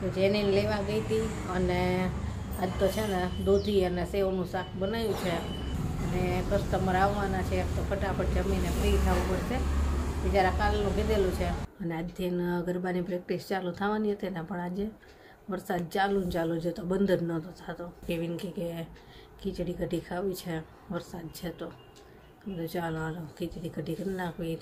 તો જેની લેવા ગઈ હતી અને આજ તો છે ને દૂધી અને સેવનું શાક બનાવ્યું છે અને કસ્ટમર આવવાના છે તો ફટાફટ જમીને ફ્રી થવું પડશે. બિચારા કાલનું કીધેલું છે અને આજથી ગરબાની પ્રેક્ટિસ ચાલુ થવાની હતી ને, પણ આજે વરસાદ ચાલુ છે તો બંધ જ નહોતો થતો. કેવિન કે ખીચડી કઢી ખાવી છે, વરસાદ છે તો ચાલો હાલો ખીચડી કઢી કરી નાખવી.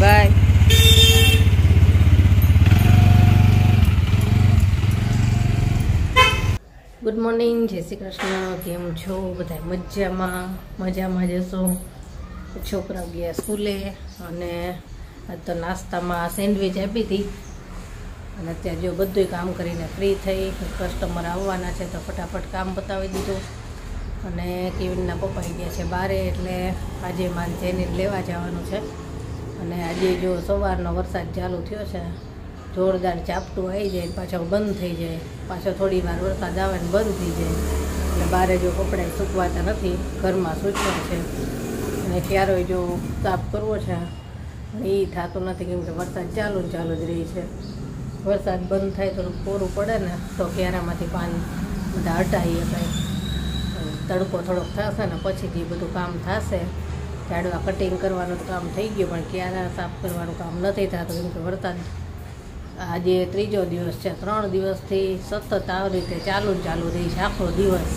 બાય. ગુડ મોર્નિંગ, જય શ્રી કૃષ્ણ. કેમ છો બધા? મજામાં જશો. છોકરાઓ ગયા સ્કૂલે અને આજ તો નાસ્તામાં સેન્ડવિચ આપી હતી અને અત્યારે જો બધું કામ કરીને ફ્રી થઈ. કસ્ટમર આવવાના છે તો ફટાફટ કામ પતાવી દીધું અને કેવિનના પપ્પા ગયા છે બારે, એટલે આજે મારે જેને લેવા જવાનું છે. અને આજે જો સવારનો વરસાદ ચાલુ થયો છે, જોરદાર ઝાપટું આવી જાય પાછો બંધ થઈ જાય, પાછો થોડી વાર વરસાદ આવે ને બંધ થઈ જાય. એટલે બહાર જો કપડાં સૂકવાતા નથી, ઘરમાં સૂકવા છે અને ક્યારો જો સાફ કરવો છે એ થતું નથી કેમ કે વરસાદ ચાલુ જ રહી છે. વરસાદ બંધ થાય થોડુંક કોરું પડે ને તો ક્યારામાંથી પાન બધા હટાવી શકાય. તડકો થોડોક થશે ને પછીથી બધું કામ થશે. ઝાડવા કટિંગ કરવાનું કામ થઈ ગયું પણ ક્યારા સાફ કરવાનું કામ નથી થતું કેમ કે વરસાદ આજે ત્રીજો દિવસ છે. 3 દિવસથી સતત આવી રીતે ચાલુ રહી છે આખો દિવસ.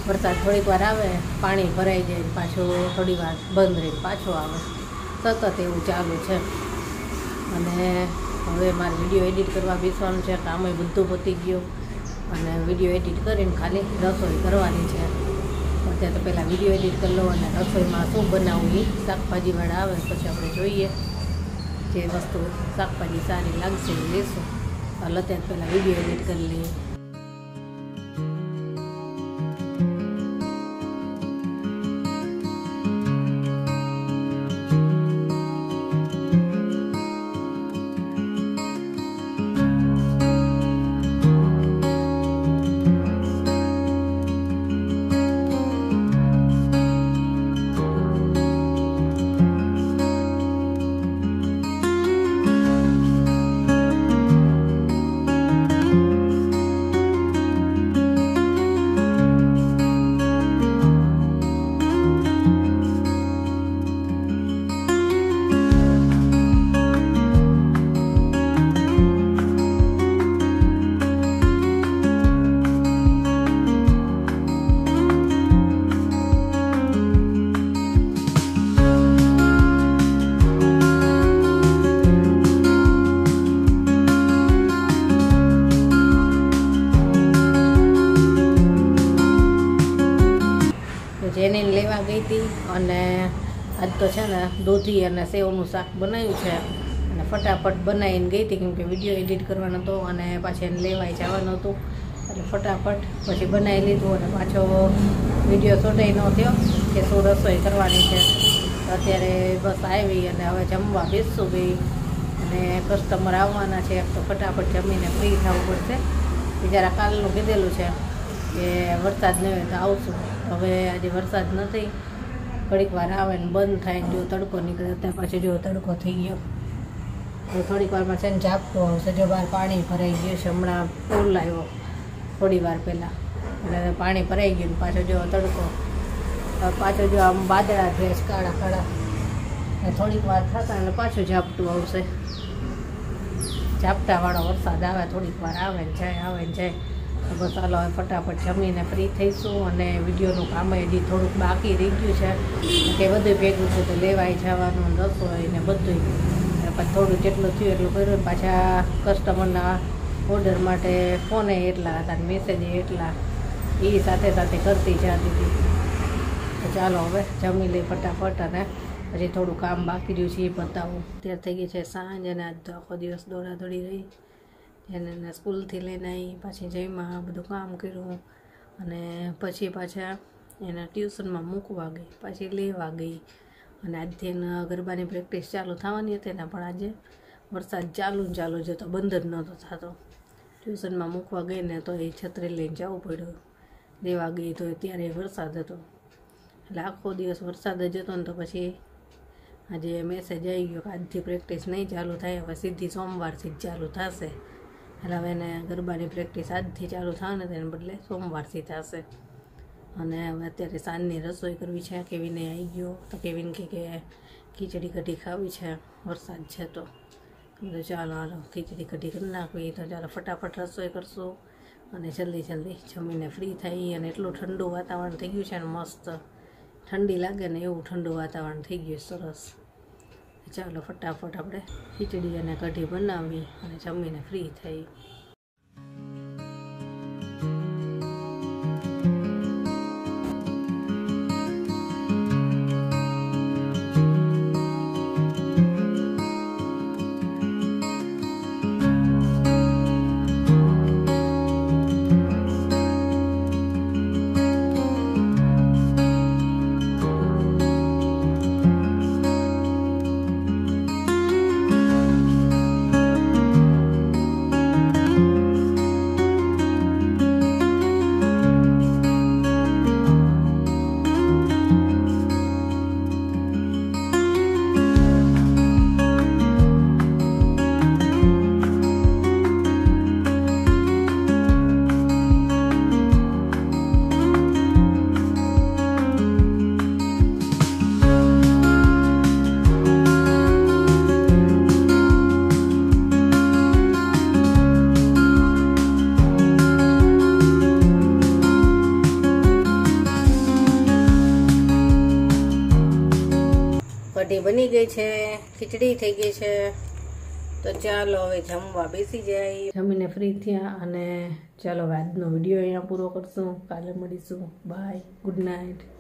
વરસાદ થોડીક વાર આવે, પાણી ભરાઈ જાય, પાછું થોડી વાર બંધ રહી પાછો આવે, સતત એવું ચાલુ છે. અને હવે મારે વિડીયો એડિટ કરવા બેસવાનું છે. કામ બધું પતી ગયું અને વિડીયો એડિટ કરીને ખાલી રસોઈ કરવાની છે. અત્યારે તો પહેલાં વિડીયો એડિટ કરી લો અને રસોઈમાં શું બનાવવું એ શાકભાજીવાળા આવે પછી આપણે જોઈએ જે વસ્તુ શાકભાજી સારી લાગશે એ લેશું. હાલ અત્યારે પહેલાં વિડીયો એડિટ કરી લઈએ. જેને લેવા ગઈ હતી અને આજ તો છે ને દૂધી અને સેવનું શાક બનાવ્યું છે અને ફટાફટ બનાવીને ગઈ હતી કેમ કે વિડીયો એડિટ કરવાનો હતો અને પાછી એને લેવાય જવાનું હતું. એટલે ફટાફટ પછી બનાવી લીધું અને પાછો વિડીયો શૂટાઈ ન થયો કે શું રસોઈ કરવાની છે. અત્યારે બસ આવી અને હવે જમવા બેસશું ગઈ અને કસ્ટમર આવવાના છે તો ફટાફટ જમીને ફ્રી થવું પડશે. બિચારા કાલનું કીધેલું છે કે વરસાદ નહીં હોય તો આવશું. હવે આજે વરસાદ નથી, ઘડીક વાર આવે ને બંધ થાય ને જો તડકો નીકળે ત્યાં પછી જો તડકો થઈ ગયો. થોડીક વારમાં છે ને ઝાપટું આવશે. જો બહાર પાણી ભરાઈ ગયું છે, હમણાં પુલ આવ્યો થોડી વાર પહેલાં એટલે પાણી ભરાઈ ગયું. પાછો જો તડકો, પાછો જો આમ વાદળા થયા છે કાળા કાળા, થોડીક વાર થતા અને પાછું ઝાપટું આવશે. ઝાપટાવાળો વરસાદ આવે, થોડીક વાર આવે ને જાય. તો બસ ચાલો હવે ફટાફટ જમીને ફ્રી થઈશું. અને વિડીયોનું કામ હજી થોડુંક બાકી રહી ગયું છે કે બધું ભેગું છે તો લેવાઈ જવાનું, રસોઈ ને બધું. પછી થોડું જેટલું થયું એટલું કર્યું. પાછા કસ્ટમરના ઓર્ડર માટે ફોને એટલા હતા ને મેસેજ એટલા, એ સાથે કરતી જતી હતી. તો ચાલો હવે જમી લઈ ફટાફટ, અને પછી થોડું કામ બાકી રહ્યું છે એ બતાવું. અત્યારે થઈ ગઈ છે સાંજ, અને આજ તો આખો દિવસ દોડાદોડી રહી. એને સ્કૂલથી લઈને આવી, પાછી જઈમાં બધું કામ કર્યું, અને પછી પાછા એને ટ્યુશનમાં મૂકવા ગઈ, પાછી લેવા ગઈ. અને આજથી એને ગરબાની પ્રેક્ટિસ ચાલુ થવાની હતી ને, પણ આજે વરસાદ ચાલુ છે તો બંધ જ નહોતો થતો. ટ્યુશનમાં મૂકવા ગઈ ને તો એ છત્રી લઈને જવું પડ્યું, લેવા ગઈ તો ત્યારે વરસાદ હતો. એટલે આખો દિવસ વરસાદ જ હતો ને, તો પછી આજે મેસેજ આવી ગયો કે આજથી પ્રેક્ટિસ નહીં ચાલુ થાય, હવે સીધી સોમવારથી જ ચાલુ થશે. એટલે હવે એને ગરબાની પ્રેક્ટિસ આજથી ચાલુ થવા ને તેને બદલે સોમવારથી થશે. અને હવે અત્યારે સાંજની રસોઈ કરવી છે. કેવીને આવી ગયો તો કેવીન કે ખીચડી કઢી ખાવી છે, વરસાદ છે તો ચાલો હાલો ખીચડી કઢી કરી નાખવી. તો ચાલો ફટાફટ રસોઈ કરશું અને જલ્દી જમીને ફ્રી થઈ. અને એટલું ઠંડુ વાતાવરણ થઈ ગયું છે ને, મસ્ત ઠંડી લાગે ને એવું ઠંડુ વાતાવરણ થઈ ગયું સરસ. ચાલો ફટાફટ આપણે ખીચડી અને કઢી બનાવી અને જમીને ફ્રી થઈ. કઢી બની ગઈ છે, ખીચડી થઈ ગઈ છે. તો ચાલો હવે જમવા બેસી જાય. જમીને ફ્રી થયા, અને ચાલો આજનો વિડીયો અહીંયા પૂરો કરશું. કાલે મળીશું. Bye, good night.